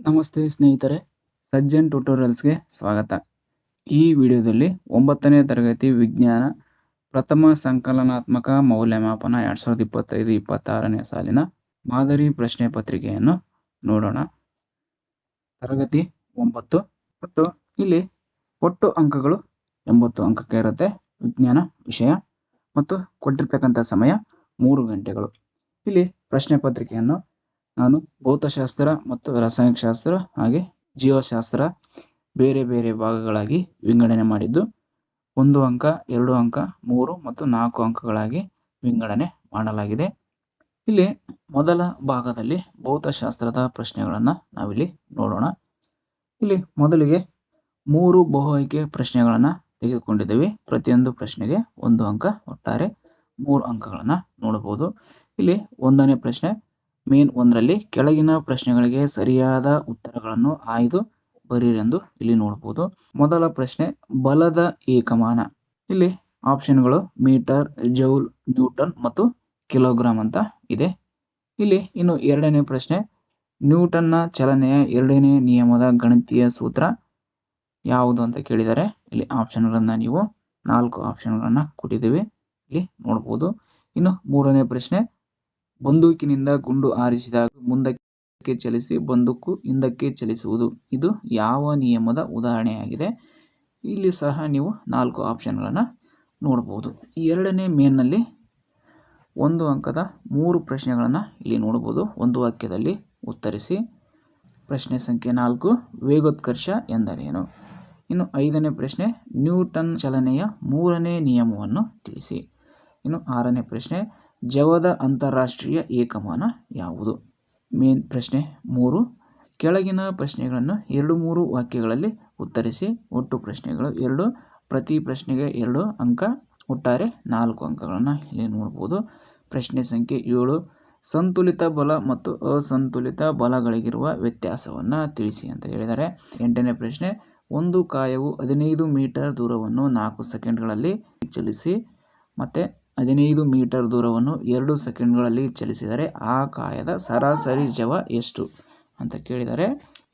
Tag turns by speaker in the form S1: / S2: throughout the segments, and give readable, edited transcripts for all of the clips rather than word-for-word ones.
S1: ನಮಸ್ತೆ ಸ್ನೇಹಿತರೆ, ಸಜ್ಜನ್ ಟ್ಯುಟೋರಿಯಲ್ಸ್ಗೆ ಸ್ವಾಗತ. ಈ ವಿಡಿಯೋದಲ್ಲಿ 9ನೇ ತರಗತಿ ವಿಜ್ಞಾನ ಪ್ರಥಮ ಸಂಕಲನಾತ್ಮಕ ಮೌಲ್ಯಮಾಪನ 2025-26ನೇ ಸಾಲಿನ ಮಾದರಿ ಪ್ರಶ್ನೆ ಪತ್ರಿಕೆಯನ್ನು ನೋಡೋಣ. ತರಗತಿ 9 ಮತ್ತು ಇಲ್ಲಿ ಒಟ್ಟು ಅಂಕಗಳು 80 ಅಂಕಕ್ಕೆ ಇರುತ್ತೆ. ವಿಜ್ಞಾನ ವಿಷಯ ಮತ್ತು ಕೊಟ್ಟಿರ್ತಕ್ಕಂಥ ಸಮಯ 3 ಗಂಟೆಗಳು. ಇಲ್ಲಿ ಪ್ರಶ್ನೆ ಪತ್ರಿಕೆಯನ್ನು ನಾನು ಭೌತಶಾಸ್ತ್ರ ಮತ್ತು ರಾಸಾಯನಿಕಶಾಸ್ತ್ರ ಹಾಗೆ ಜೀವಶಾಸ್ತ್ರ ಬೇರೆ ಬೇರೆ ಭಾಗಗಳಾಗಿ ವಿಂಗಡಣೆ ಮಾಡಿದ್ದು 1 ಅಂಕ, 2 ಅಂಕ, 3 ಮತ್ತು 4 ಅಂಕಗಳಾಗಿ ವಿಂಗಡಣೆ ಮಾಡಲಾಗಿದೆ. ಇಲ್ಲಿ ಮೊದಲ ಭಾಗದಲ್ಲಿ ಭೌತಶಾಸ್ತ್ರದ ಪ್ರಶ್ನೆಗಳನ್ನು ನಾವಿಲ್ಲಿ ನೋಡೋಣ. ಇಲ್ಲಿ ಮೊದಲಿಗೆ 3 ಬಹು ಆಯ್ಕೆ ಪ್ರಶ್ನೆಗಳನ್ನು ತೆಗೆದುಕೊಂಡಿದ್ದೇವೆ. ಪ್ರತಿಯೊಂದು ಪ್ರಶ್ನೆಗೆ 1 ಅಂಕ, ಒಟ್ಟಾರೆ 3 ಅಂಕಗಳನ್ನು ನೋಡಬಹುದು. ಇಲ್ಲಿ 1ನೇ ಪ್ರಶ್ನೆ ಮೇನ್ 1ರಲ್ಲಿ ಕೆಳಗಿನ ಪ್ರಶ್ನೆಗಳಿಗೆ ಸರಿಯಾದ ಉತ್ತರಗಳನ್ನು ಆಯ್ದು ಬರೀರೆಂದು ಇಲ್ಲಿ ನೋಡಬಹುದು. ಮೊದಲ ಪ್ರಶ್ನೆ ಬಲದ ಏಕಮಾನ. ಇಲ್ಲಿ ಆಪ್ಷನ್ಗಳು ಮೀಟರ್, ಜೌಲ್, ನ್ಯೂಟನ್ ಮತ್ತು ಕಿಲೋಗ್ರಾಮ್ ಅಂತ ಇದೆ. ಇಲ್ಲಿ ಇನ್ನು 2ನೇ ಪ್ರಶ್ನೆ ನ್ಯೂಟನ್ನ ಚಲನೆಯ 2ನೇ ನಿಯಮದ ಗಣಿತೀಯ ಸೂತ್ರ ಯಾವುದು ಅಂತ ಕೇಳಿದ್ದಾರೆ. ಇಲ್ಲಿ ಆಪ್ಷನ್ಗಳನ್ನು ನೀವು 4 ಆಪ್ಷನ್ಗಳನ್ನು ಕೊಟ್ಟಿದ್ದೀವಿ, ಇಲ್ಲಿ ನೋಡಬಹುದು. ಇನ್ನು 3ನೇ ಪ್ರಶ್ನೆ ಬಂದೂಕಿನಿಂದ ಗುಂಡು ಹಾರಿಸಿದಾಗ ಮುಂದಕ್ಕೆ ಚಲಿಸಿ ಬಂದೂಕು ಹಿಂದಕ್ಕೆ ಚಲಿಸುವುದು ಇದು ಯಾವ ನಿಯಮದ ಉದಾಹರಣೆಯಾಗಿದೆ. ಇಲ್ಲಿ ಸಹ ನೀವು 4 ಆಪ್ಷನ್ಗಳನ್ನು ನೋಡಬಹುದು. ಈ 2ನೇ ಮೇನ್ನಲ್ಲಿ 1 ಅಂಕದ 3 ಪ್ರಶ್ನೆಗಳನ್ನು ಇಲ್ಲಿ ನೋಡಬಹುದು. ಒಂದು ವಾಕ್ಯದಲ್ಲಿ ಉತ್ತರಿಸಿ. ಪ್ರಶ್ನೆ ಸಂಖ್ಯೆ 4 ವೇಗೋತ್ಕರ್ಷ ಎಂದರೇನು. ಇನ್ನು 5ನೇ ಪ್ರಶ್ನೆ ನ್ಯೂಟನ್ ಚಲನೆಯ 3ನೇ ನಿಯಮವನ್ನು ತಿಳಿಸಿ. ಇನ್ನು 6ನೇ ಪ್ರಶ್ನೆ ಜವದ ಅಂತಾರಾಷ್ಟ್ರೀಯ ಏಕಮಾನ ಯಾವುದು. ಮೇನ್ ಪ್ರಶ್ನೆ 3. ಕೆಳಗಿನ ಪ್ರಶ್ನೆಗಳನ್ನು 2-3 ವಾಕ್ಯಗಳಲ್ಲಿ ಉತ್ತರಿಸಿ. ಒಟ್ಟು ಪ್ರಶ್ನೆಗಳು 2, ಪ್ರತಿ ಪ್ರಶ್ನೆಗೆ 2 ಅಂಕ, ಒಟ್ಟಾರೆ 4 ಅಂಕಗಳನ್ನು ಇಲ್ಲಿ ನೋಡ್ಬೋದು. ಪ್ರಶ್ನೆ ಸಂಖ್ಯೆ 7 ಸಂತುಲಿತ ಬಲ ಮತ್ತು ಅಸಂತುಲಿತ ಬಲಗಳಿಗಿರುವ ವ್ಯತ್ಯಾಸವನ್ನು ತಿಳಿಸಿ ಅಂತ ಹೇಳಿದ್ದಾರೆ. 8ನೇ ಪ್ರಶ್ನೆ ಒಂದು ಕಾಯವು 15 ಮೀಟರ್ ದೂರವನ್ನು 4 ಸೆಕೆಂಡ್ಗಳಲ್ಲಿ ಚಲಿಸಿ ಮತ್ತು 15 ಮೀಟರ್ ದೂರವನ್ನು 2 ಸೆಕೆಂಡ್ಗಳಲ್ಲಿ ಚಲಿಸಿದರೆ ಆ ಕಾಯದ ಸರಾಸರಿ ಜವ ಎಷ್ಟು ಅಂತ ಕೇಳಿದ್ದಾರೆ.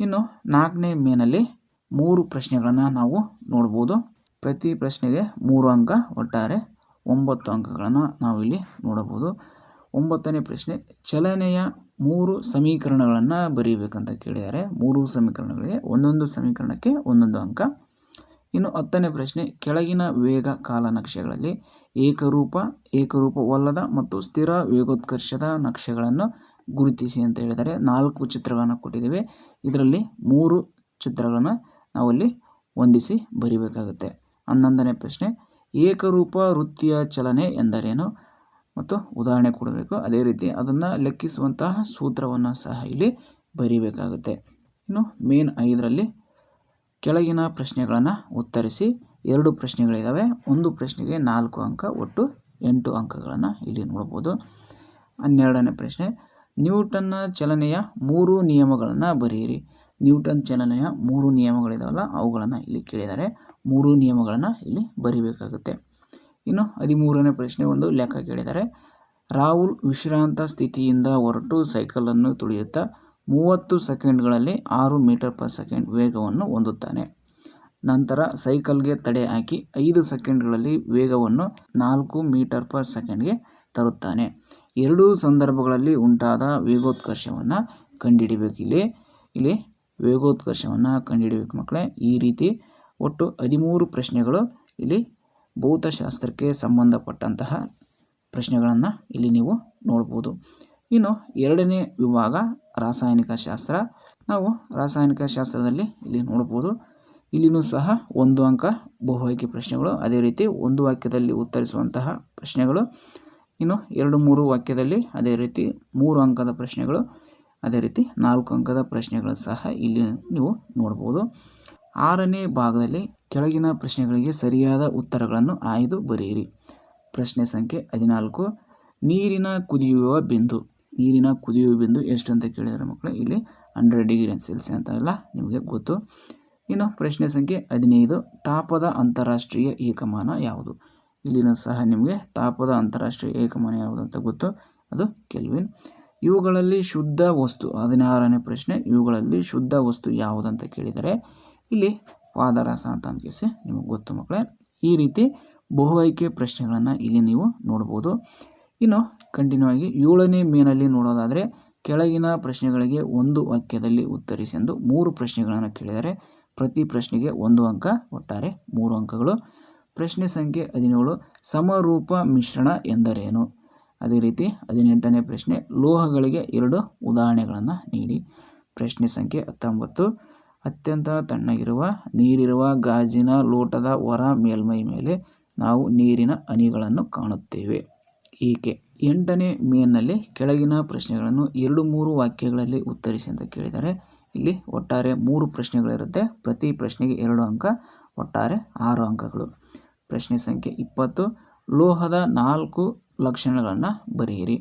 S1: ಇನ್ನು 4ನೇ ಮೇನಲ್ಲಿ 3 ಪ್ರಶ್ನೆಗಳನ್ನು ನಾವು ನೋಡ್ಬೋದು. ಪ್ರತಿ ಪ್ರಶ್ನೆಗೆ 3 ಅಂಕ, ಒಟ್ಟಾರೆ 9 ಅಂಕಗಳನ್ನು ನಾವು ಇಲ್ಲಿ ನೋಡಬಹುದು. 9ನೇ ಪ್ರಶ್ನೆ ಚಲನೆಯ 3 ಸಮೀಕರಣಗಳನ್ನು ಬರೀಬೇಕಂತ ಕೇಳಿದ್ದಾರೆ. 3 ಸಮೀಕರಣಗಳಿಗೆ ಒಂದೊಂದು ಸಮೀಕರಣಕ್ಕೆ 1 ಅಂಕ. ಇನ್ನು 10ನೇ ಪ್ರಶ್ನೆ ಕೆಳಗಿನ ವೇಗ ಕಾಲನಕ್ಷೆಗಳಲ್ಲಿ ಏಕರೂಪವಲ್ಲದ ಮತ್ತು ಸ್ಥಿರ ವೇಗೋತ್ಕರ್ಷದ ನಕ್ಷೆಗಳನ್ನು ಗುರುತಿಸಿ ಅಂತ ಹೇಳಿದರೆ 4 ಚಿತ್ರಗಳನ್ನು ಕೊಟ್ಟಿದ್ದೇವೆ. ಇದರಲ್ಲಿ 3 ಚಿತ್ರಗಳನ್ನು ನಾವಲ್ಲಿ ಹೊಂದಿಸಿ ಬರಿಬೇಕಾಗುತ್ತೆ. 11ನೇ ಪ್ರಶ್ನೆ ಏಕರೂಪ ವೃತ್ತೀಯ ಚಲನೆ ಎಂದರೇನು ಮತ್ತು ಉದಾಹರಣೆ ಕೊಡಬೇಕು. ಅದೇ ರೀತಿ ಅದನ್ನು ಲೆಕ್ಕಿಸುವಂತಹ ಸೂತ್ರವನ್ನು ಸಹ ಇಲ್ಲಿ ಬರೀಬೇಕಾಗುತ್ತೆ. ಇನ್ನು ಮೇನ್ 5ರಲ್ಲಿ ಕೆಳಗಿನ ಪ್ರಶ್ನೆಗಳನ್ನು ಉತ್ತರಿಸಿ. 2 ಪ್ರಶ್ನೆಗಳಿದ್ದಾವೆ. ಒಂದು ಪ್ರಶ್ನೆಗೆ 4 ಅಂಕ, ಒಟ್ಟು 8 ಅಂಕಗಳನ್ನು ಇಲ್ಲಿ ನೋಡ್ಬೋದು. 12ನೇ ಪ್ರಶ್ನೆ ನ್ಯೂಟನ್ನ ಚಲನೆಯ 3 ನಿಯಮಗಳನ್ನು ಬರೆಯಿರಿ. ನ್ಯೂಟನ್ ಚಲನೆಯ 3 ನಿಯಮಗಳಿದಾವಲ್ಲ ಅವುಗಳನ್ನು ಇಲ್ಲಿ ಕೇಳಿದ್ದಾರೆ. 3 ನಿಯಮಗಳನ್ನು ಇಲ್ಲಿ ಬರೀಬೇಕಾಗುತ್ತೆ. ಇನ್ನು 13ನೇ ಪ್ರಶ್ನೆ ಒಂದು ಲೆಕ್ಕ ಕೇಳಿದ್ದಾರೆ. ರಾಹುಲ್ ವಿಶ್ರಾಂತ ಸ್ಥಿತಿಯಿಂದ ಹೊರಟು ಸೈಕಲನ್ನು ತುಳಿಯುತ್ತಾ 30 ಸೆಕೆಂಡ್ಗಳಲ್ಲಿ 6 ಮೀಟರ್ ಪರ್ ಸೆಕೆಂಡ್ ವೇಗವನ್ನು ಹೊಂದುತ್ತಾನೆ. ನಂತರ ಸೈಕಲ್ಗೆ ತಡೆ ಹಾಕಿ 5 ಸೆಕೆಂಡ್ಗಳಲ್ಲಿ ವೇಗವನ್ನು 4 ಮೀಟರ್ ಪರ್ ಸೆಕೆಂಡ್ಗೆ ತರುತ್ತಾನೆ. ಎರಡೂ ಸಂದರ್ಭಗಳಲ್ಲಿ ಉಂಟಾದ ವೇಗೋತ್ಕರ್ಷವನ್ನು ಕಂಡುಹಿಡಿಬೇಕು. ಇಲ್ಲಿ ವೇಗೋತ್ಕರ್ಷವನ್ನು ಕಂಡುಹಿಡಿಬೇಕು ಮಕ್ಕಳೇ. ಈ ರೀತಿ ಒಟ್ಟು 13 ಪ್ರಶ್ನೆಗಳು ಇಲ್ಲಿ ಭೌತಶಾಸ್ತ್ರಕ್ಕೆ ಸಂಬಂಧಪಟ್ಟಂತಹ ಪ್ರಶ್ನೆಗಳನ್ನು ಇಲ್ಲಿ ನೀವು ನೋಡ್ಬೋದು. ಇನ್ನು 2ನೇ ವಿಭಾಗ ರಾಸಾಯನಿಕ ಶಾಸ್ತ್ರ. ನಾವು ರಾಸಾಯನಿಕ ಶಾಸ್ತ್ರದಲ್ಲಿ ಇಲ್ಲಿ ನೋಡ್ಬೋದು. ಇಲ್ಲಿನೂ ಸಹ 1 ಅಂಕ ಬಹು ಆಯ್ಕೆ ಪ್ರಶ್ನೆಗಳು, ಅದೇ ರೀತಿ ಒಂದು ವಾಕ್ಯದಲ್ಲಿ ಉತ್ತರಿಸುವಂತಹ ಪ್ರಶ್ನೆಗಳು. ಇನ್ನು 2-3 ವಾಕ್ಯದಲ್ಲಿ ಅದೇ ರೀತಿ 3 ಅಂಕದ ಪ್ರಶ್ನೆಗಳು, ಅದೇ ರೀತಿ 4 ಅಂಕದ ಪ್ರಶ್ನೆಗಳು ಸಹ ಇಲ್ಲಿ ನೀವು ನೋಡ್ಬೋದು. 6ನೇ ಭಾಗದಲ್ಲಿ ಕೆಳಗಿನ ಪ್ರಶ್ನೆಗಳಿಗೆ ಸರಿಯಾದ ಉತ್ತರಗಳನ್ನು ಆಯ್ದು ಬರೆಯಿರಿ. ಪ್ರಶ್ನೆ ಸಂಖ್ಯೆ 14 ನೀರಿನ ಕುದಿಯುವ ಬಿಂದು ಎಷ್ಟು ಅಂತ ಕೇಳಿದರೆ ಮಕ್ಕಳು ಇಲ್ಲಿ 100 ಡಿಗ್ರಿ ಸೆಲ್ಸಿಯಸ್ ಅಂತ ಎಲ್ಲ ನಿಮಗೆ ಗೊತ್ತು. ಇನ್ನು ಪ್ರಶ್ನೆ ಸಂಖ್ಯೆ 15 ತಾಪದ ಅಂತಾರಾಷ್ಟ್ರೀಯ ಏಕಮಾನ ಯಾವುದು. ಇಲ್ಲಿನೂ ಸಹ ನಿಮಗೆ ತಾಪದ ಅಂತಾರಾಷ್ಟ್ರೀಯ ಏಕಮಾನ ಯಾವುದು ಅಂತ ಗೊತ್ತು, ಅದು ಕೆಲ್ವಿನ್. ಇವುಗಳಲ್ಲಿ ಶುದ್ಧ ವಸ್ತು 16ನೇ ಪ್ರಶ್ನೆ, ಇವುಗಳಲ್ಲಿ ಶುದ್ಧ ವಸ್ತು ಯಾವುದಂತ ಕೇಳಿದರೆ ಇಲ್ಲಿ ಪಾದರಸ ಅಂತ ಅನ್ಕೇಸಿ ನಿಮಗೆ ಗೊತ್ತು ಮಕ್ಕಳೇ. ಈ ರೀತಿ ಬಹು ಆಯ್ಕೆ ಪ್ರಶ್ನೆಗಳನ್ನು ಇಲ್ಲಿ ನೀವು ನೋಡ್ಬೋದು. ಇನ್ನು ಕಂಟಿನ್ಯೂ ಆಗಿ 7ನೇ ಮೇನಲ್ಲಿ ನೋಡೋದಾದರೆ ಕೆಳಗಿನ ಪ್ರಶ್ನೆಗಳಿಗೆ ಒಂದು ವಾಕ್ಯದಲ್ಲಿ ಉತ್ತರಿಸಿ ಎಂದು 3 ಪ್ರಶ್ನೆಗಳನ್ನು ಕೇಳಿದರೆ ಪ್ರತಿ ಪ್ರಶ್ನೆಗೆ 1 ಅಂಕ, ಒಟ್ಟಾರೆ 3 ಅಂಕಗಳು. ಪ್ರಶ್ನೆ ಸಂಖ್ಯೆ 17 ಸಮರೂಪ ಮಿಶ್ರಣ ಎಂದರೇನು. ಅದೇ ರೀತಿ 18ನೇ ಪ್ರಶ್ನೆ ಲೋಹಗಳಿಗೆ 2 ಉದಾಹರಣೆಗಳನ್ನು ನೀಡಿ. ಪ್ರಶ್ನೆ ಸಂಖ್ಯೆ 19 ಅತ್ಯಂತ ತಣ್ಣಗಿರುವ ನೀರಿರುವ ಗಾಜಿನ ಲೋಟದ ಹೊರ ಮೇಲ್ಮೈ ಮೇಲೆ ನಾವು ನೀರಿನ ಹನಿಗಳನ್ನು ಕಾಣುತ್ತೇವೆ, ಏಕೆ. 8ನೇ ಮೇನ್ನಲ್ಲಿ ಕೆಳಗಿನ ಪ್ರಶ್ನೆಗಳನ್ನು 2-3 ವಾಕ್ಯಗಳಲ್ಲಿ ಉತ್ತರಿಸಿ ಅಂತ ಕೇಳಿದರೆ ಇಲ್ಲಿ ಒಟ್ಟಾರೆ 3 ಪ್ರಶ್ನೆಗಳಿರುತ್ತೆ. ಪ್ರತಿ ಪ್ರಶ್ನೆಗೆ 2 ಅಂಕ, ಒಟ್ಟಾರೆ 6 ಅಂಕಗಳು. ಪ್ರಶ್ನೆ ಸಂಖ್ಯೆ 20 ಲೋಹದ 4 ಲಕ್ಷಣಗಳನ್ನು ಬರೆಯಿರಿ.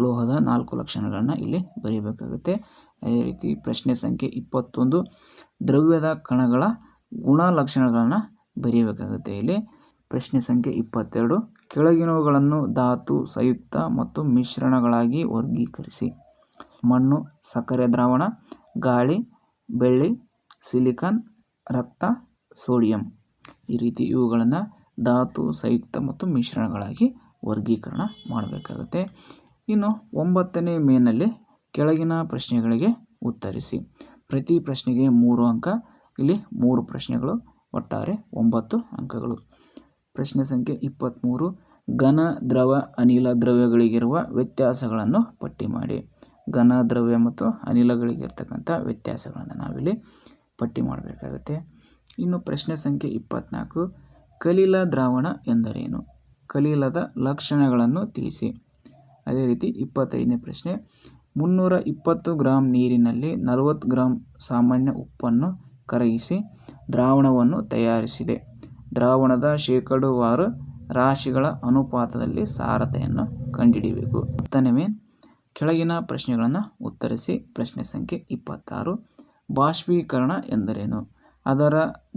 S1: ಲೋಹದ 4 ಲಕ್ಷಣಗಳನ್ನು ಇಲ್ಲಿ ಬರೆಯಬೇಕಾಗುತ್ತೆ. ಅದೇ ರೀತಿ ಪ್ರಶ್ನೆ ಸಂಖ್ಯೆ 21 ದ್ರವ್ಯದ ಕಣಗಳ ಗುಣಲಕ್ಷಣಗಳನ್ನು ಬರೆಯಬೇಕಾಗುತ್ತೆ. ಇಲ್ಲಿ ಪ್ರಶ್ನೆ ಸಂಖ್ಯೆ 22 ಕೆಳಗಿನವುಗಳನ್ನು ಧಾತು, ಸಂಯುಕ್ತ ಮತ್ತು ಮಿಶ್ರಣಗಳಾಗಿ ವರ್ಗೀಕರಿಸಿ. ಮಣ್ಣು, ಸಕ್ಕರೆ ದ್ರಾವಣ, ಗಾಳಿ, ಬೆಳ್ಳಿ, ಸಿಲಿಕಾನ್, ರಕ್ತ, ಸೋಡಿಯಂ. ಈ ರೀತಿ ಇವುಗಳನ್ನು ಧಾತು, ಸಂಯುಕ್ತ ಮತ್ತು ಮಿಶ್ರಣಗಳಾಗಿ ವರ್ಗೀಕರಣ ಮಾಡಬೇಕಾಗುತ್ತೆ. ಇನ್ನು 9ನೇ ಮೇನಲ್ಲಿ ಕೆಳಗಿನ ಪ್ರಶ್ನೆಗಳಿಗೆ ಉತ್ತರಿಸಿ. ಪ್ರತಿ ಪ್ರಶ್ನೆಗೆ 3 ಅಂಕ, ಇಲ್ಲಿ 3 ಪ್ರಶ್ನೆಗಳು, ಒಟ್ಟಾರೆ 9 ಅಂಕಗಳು. ಪ್ರಶ್ನೆ ಸಂಖ್ಯೆ 23 ಘನ, ದ್ರವ, ಅನಿಲ ದ್ರವ್ಯಗಳಿಗಿರುವ ವ್ಯತ್ಯಾಸಗಳನ್ನು ಪಟ್ಟಿ ಮಾಡಿ. ಘನ, ದ್ರವ್ಯ ಮತ್ತು ಅನಿಲಗಳಿಗಿರ್ತಕ್ಕಂಥ ವ್ಯತ್ಯಾಸಗಳನ್ನು ನಾವಿಲ್ಲಿ ಪಟ್ಟಿ ಮಾಡಬೇಕಾಗುತ್ತೆ. ಇನ್ನು ಪ್ರಶ್ನೆ ಸಂಖ್ಯೆ 24 ಕಲಿಲ ದ್ರಾವಣ ಎಂದರೇನು. ಕಲಿಲದ ಲಕ್ಷಣಗಳನ್ನು ತಿಳಿಸಿ. ಅದೇ ರೀತಿ 25ನೇ ಪ್ರಶ್ನೆ 320 ಗ್ರಾಂ ನೀರಿನಲ್ಲಿ 40 ಗ್ರಾಂ ಸಾಮಾನ್ಯ ಉಪ್ಪನ್ನು ಕರಗಿಸಿ ದ್ರಾವಣವನ್ನು ತಯಾರಿಸಿದೆ. ದ್ರಾವಣದ ಶೇಕಡಾವಾರು ರಾಶಿಗಳ ಅನುಪಾತದಲ್ಲಿ ಸಾರತೆಯನ್ನು ಕಂಡುಹಿಡಿಯಬೇಕು. 10ನೇ ಮೇನ್ ಕೆಳಗಿನ ಪ್ರಶ್ನೆಗಳನ್ನು ಉತ್ತರಿಸಿ. ಪ್ರಶ್ನೆ ಸಂಖ್ಯೆ 26 ಬಾಷ್ಪೀಕರಣ ಎಂದರೇನು. ಅದರ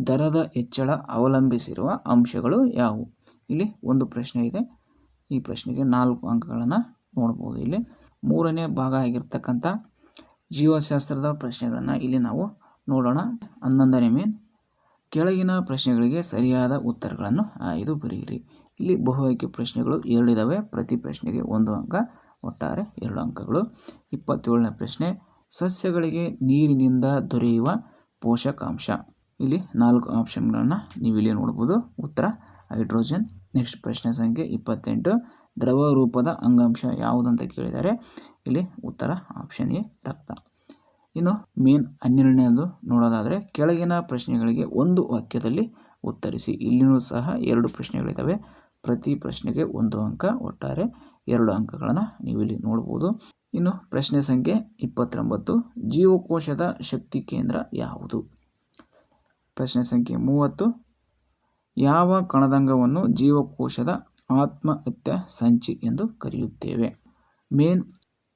S1: ದರದ ಹೆಚ್ಚಳ ಅವಲಂಬಿಸಿರುವ ಅಂಶಗಳು ಯಾವುವು. ಇಲ್ಲಿ ಒಂದು ಪ್ರಶ್ನೆ ಇದೆ. ಈ ಪ್ರಶ್ನೆಗೆ 4 ಅಂಕಗಳನ್ನು ನೋಡ್ಬೋದು. ಇಲ್ಲಿ 3ನೇ ಭಾಗ ಆಗಿರ್ತಕ್ಕಂಥ ಜೀವಶಾಸ್ತ್ರದ ಪ್ರಶ್ನೆಗಳನ್ನು ಇಲ್ಲಿ ನಾವು ನೋಡೋಣ. 11ನೇ ಮೇನ್ ಕೆಳಗಿನ ಪ್ರಶ್ನೆಗಳಿಗೆ ಸರಿಯಾದ ಉತ್ತರಗಳನ್ನು ಆಯ್ದು ಬರೆಯಿರಿ. ಇಲ್ಲಿ ಬಹು ಆಯ್ಕೆ ಪ್ರಶ್ನೆಗಳು 2 ಇದ್ದಾವೆ. ಪ್ರತಿ ಪ್ರಶ್ನೆಗೆ 1 ಅಂಕ, ಒಟ್ಟಾರೆ 2 ಅಂಕಗಳು. 27ನೇ ಪ್ರಶ್ನೆ ಸಸ್ಯಗಳಿಗೆ ನೀರಿನಿಂದ ದೊರೆಯುವ ಪೋಷಕಾಂಶ. ಇಲ್ಲಿ 4 ಆಪ್ಷನ್ಗಳನ್ನು ನೀವು ಇಲ್ಲಿ ನೋಡ್ಬೋದು. ಉತ್ತರ ಹೈಡ್ರೋಜನ್. ನೆಕ್ಸ್ಟ್ ಪ್ರಶ್ನೆ ಸಂಖ್ಯೆ 28 ದ್ರವ ರೂಪದ ಅಂಗಾಂಶ ಯಾವುದಂತ ಕೇಳಿದರೆ ಇಲ್ಲಿ ಉತ್ತರ ಆಪ್ಷನ್ ಎ ರಕ್ತ. ಇನ್ನು ಮೇನ್ 12ನೇದು ನೋಡೋದಾದರೆ ಕೆಳಗಿನ ಪ್ರಶ್ನೆಗಳಿಗೆ ಒಂದು ವಾಕ್ಯದಲ್ಲಿ ಉತ್ತರಿಸಿ. ಇಲ್ಲಿಯೂ ಸಹ 2 ಪ್ರಶ್ನೆಗಳಿದ್ದಾವೆ. ಪ್ರತಿ ಪ್ರಶ್ನೆಗೆ 1 ಅಂಕ, ಒಟ್ಟಾರೆ 2 ಅಂಕಗಳನ್ನು ನೀವು ಇಲ್ಲಿ ನೋಡ್ಬೋದು. ಇನ್ನು ಪ್ರಶ್ನೆ ಸಂಖ್ಯೆ 29 ಜೀವಕೋಶದ ಶಕ್ತಿ ಕೇಂದ್ರ ಯಾವುದು. ಪ್ರಶ್ನೆ ಸಂಖ್ಯೆ 30 ಯಾವ ಕಣದಂಗವನ್ನು ಜೀವಕೋಶದ ಆತ್ಮಹತ್ಯ ಸಂಚಿ ಎಂದು ಕರೆಯುತ್ತೇವೆ. ಮೇನ್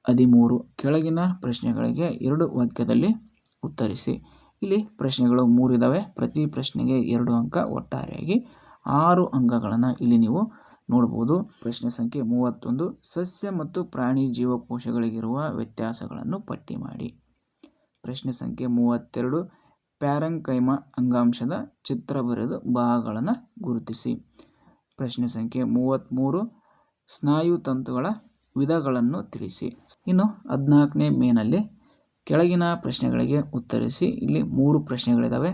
S1: 13 ಕೆಳಗಿನ ಪ್ರಶ್ನೆಗಳಿಗೆ 2 ವಾಕ್ಯದಲ್ಲಿ ಉತ್ತರಿಸಿ. ಇಲ್ಲಿ ಪ್ರಶ್ನೆಗಳು 3 ಇದ್ದಾವೆ. ಪ್ರತಿ ಪ್ರಶ್ನೆಗೆ 2 ಅಂಕ, ಒಟ್ಟಾರೆಯಾಗಿ 6 ಅಂಕಗಳನ್ನು ಇಲ್ಲಿ ನೀವು ನೋಡ್ಬೋದು. ಪ್ರಶ್ನೆ ಸಂಖ್ಯೆ 31 ಸಸ್ಯ ಮತ್ತು ಪ್ರಾಣಿ ಜೀವಕೋಶಗಳಿಗಿರುವ ವ್ಯತ್ಯಾಸಗಳನ್ನು ಪಟ್ಟಿ ಮಾಡಿ. ಪ್ರಶ್ನೆ ಸಂಖ್ಯೆ 32 ಪ್ಯಾರೆಂಕೈಮ ಅಂಗಾಂಶದ ಚಿತ್ರ ಬರೆದು ಭಾಗಗಳನ್ನು ಗುರುತಿಸಿ. ಪ್ರಶ್ನೆ ಸಂಖ್ಯೆ 33 ಸ್ನಾಯುತಂತುಗಳ ವಿಧಗಳನ್ನು ತಿಳಿಸಿ. ಇನ್ನು 14ನೇ ಮೇನಲ್ಲಿ ಕೆಳಗಿನ ಪ್ರಶ್ನೆಗಳಿಗೆ ಉತ್ತರಿಸಿ. ಇಲ್ಲಿ 3 ಪ್ರಶ್ನೆಗಳಿದ್ದಾವೆ.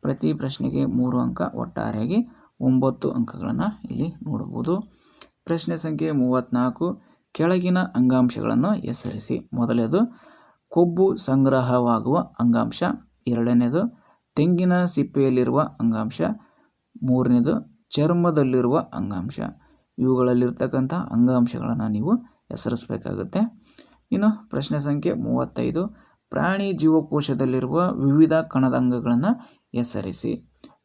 S1: ಪ್ರತಿ ಪ್ರಶ್ನೆಗೆ 3 ಅಂಕ, ಒಟ್ಟಾರೆಯಾಗಿ 9 ಅಂಕಗಳನ್ನು ಇಲ್ಲಿ ನೋಡಬಹುದು. ಪ್ರಶ್ನೆ ಸಂಖ್ಯೆ 34 ಕೆಳಗಿನ ಅಂಗಾಂಶಗಳನ್ನು ಹೆಸರಿಸಿ. ಮೊದಲನೇದು ಕೊಬ್ಬು ಸಂಗ್ರಹವಾಗುವ ಅಂಗಾಂಶ, 2ನೇದು ತೆಂಗಿನ ಸಿಪ್ಪೆಯಲ್ಲಿರುವ ಅಂಗಾಂಶ, 3ನೇದು ಚರ್ಮದಲ್ಲಿರುವ ಅಂಗಾಂಶ. ಇವುಗಳಲ್ಲಿರ್ತಕ್ಕಂಥ ಅಂಗಾಂಶಗಳನ್ನು ನೀವು ಹೆಸರಿಸಬೇಕಾಗುತ್ತೆ. ಇನ್ನು ಪ್ರಶ್ನೆ ಸಂಖ್ಯೆ 35 ಪ್ರಾಣಿ ಜೀವಕೋಶದಲ್ಲಿರುವ ವಿವಿಧ ಕಣದಂಗಗಳನ್ನು ಹೆಸರಿಸಿ.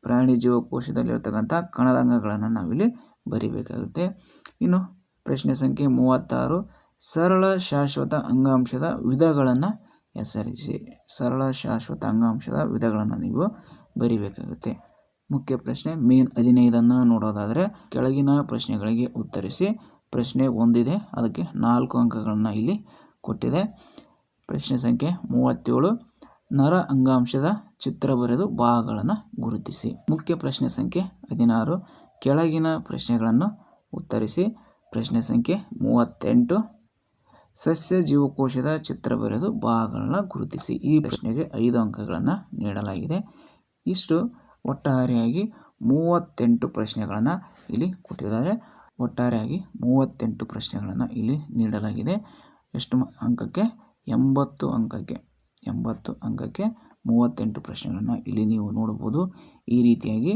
S1: ಪ್ರಾಣಿ ಜೀವಕೋಶದಲ್ಲಿರ್ತಕ್ಕಂಥ ಕಣದಂಗಗಳನ್ನು ನಾವಿಲ್ಲಿ ಬರಿಬೇಕಾಗುತ್ತೆ. ಇನ್ನು ಪ್ರಶ್ನೆ ಸಂಖ್ಯೆ 36 ಸರಳ ಶಾಶ್ವತ ಅಂಗಾಂಶದ ವಿಧಗಳನ್ನು ಹೆಸರಿಸಿ. ಸರಳ ಶಾಶ್ವತ ಅಂಗಾಂಶದ ವಿಧಗಳನ್ನು ನೀವು ಬರಿಬೇಕಾಗುತ್ತೆ. ಮುಖ್ಯ ಪ್ರಶ್ನೆ ಮೇನ್ 15 ನೋಡೋದಾದರೆ ಕೆಳಗಿನ ಪ್ರಶ್ನೆಗಳಿಗೆ ಉತ್ತರಿಸಿ. ಪ್ರಶ್ನೆ 1 ಇದೆ, ಅದಕ್ಕೆ 4 ಅಂಕಗಳನ್ನು ಇಲ್ಲಿ ಕೊಟ್ಟಿದೆ. ಪ್ರಶ್ನೆ ಸಂಖ್ಯೆ 37, ನರ ಅಂಗಾಂಶದ ಚಿತ್ರ ಬರೆದು ಭಾಗಗಳನ್ನು ಗುರುತಿಸಿ. ಮುಖ್ಯ ಪ್ರಶ್ನೆ ಸಂಖ್ಯೆ 16, ಕೆಳಗಿನ ಪ್ರಶ್ನೆಗಳನ್ನು ಉತ್ತರಿಸಿ. ಪ್ರಶ್ನೆ ಸಂಖ್ಯೆ 38, ಸಸ್ಯ ಜೀವಕೋಶದ ಚಿತ್ರ ಬರೆದು ಭಾಗಗಳನ್ನು ಗುರುತಿಸಿ. ಈ ಪ್ರಶ್ನೆಗೆ 5 ಅಂಕಗಳನ್ನು ನೀಡಲಾಗಿದೆ. ಇಷ್ಟು ಒಟ್ಟಾರೆಯಾಗಿ 38 ಪ್ರಶ್ನೆಗಳನ್ನು ಇಲ್ಲಿ ಕೊಟ್ಟಿದ್ದಾರೆ. ಒಟ್ಟಾರೆಯಾಗಿ 38 ಪ್ರಶ್ನೆಗಳನ್ನು ಇಲ್ಲಿ ನೀಡಲಾಗಿದೆ. ಎಷ್ಟು ಅಂಕಕ್ಕೆ? 80 ಅಂಕಕ್ಕೆ. 80 ಅಂಕಕ್ಕೆ 38 ಪ್ರಶ್ನೆಗಳನ್ನು ಇಲ್ಲಿ ನೀವು ನೋಡಬಹುದು. ಈ ರೀತಿಯಾಗಿ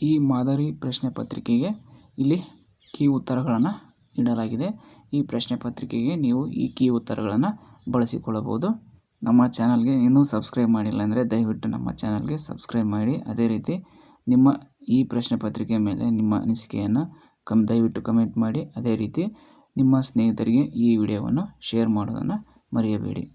S1: ಈ ಮಾದರಿ ಪ್ರಶ್ನೆ ಪತ್ರಿಕೆಗೆ ಇಲ್ಲಿ ಕೀ ಉತ್ತರಗಳನ್ನು ನೀಡಲಾಗಿದೆ. ಈ ಪ್ರಶ್ನೆ ಪತ್ರಿಕೆಗೆ ನೀವು ಈ ಕೀ ಉತ್ತರಗಳನ್ನು ಬಳಸಿಕೊಳ್ಳಬಹುದು. ನಮ್ಮ ಚಾನಲ್ಗೆ ಇನ್ನೂ ಸಬ್ಸ್ಕ್ರೈಬ್ ಮಾಡಿಲ್ಲ ಅಂದರೆ ದಯವಿಟ್ಟು ನಮ್ಮ ಚಾನಲ್ಗೆ ಸಬ್ಸ್ಕ್ರೈಬ್ ಮಾಡಿ. ಅದೇ ರೀತಿ ನಿಮ್ಮ ಈ ಪ್ರಶ್ನೆ ಪತ್ರಿಕೆ ಮೇಲೆ ನಿಮ್ಮ ಅನಿಸಿಕೆಯನ್ನು ದಯವಿಟ್ಟು ಕಮೆಂಟ್ ಮಾಡಿ. ಅದೇ ರೀತಿ ನಿಮ್ಮ ಸ್ನೇಹಿತರಿಗೆ ಈ ವಿಡಿಯೋವನ್ನು ಶೇರ್ ಮಾಡೋದನ್ನು ಮರೆಯಬೇಡಿ.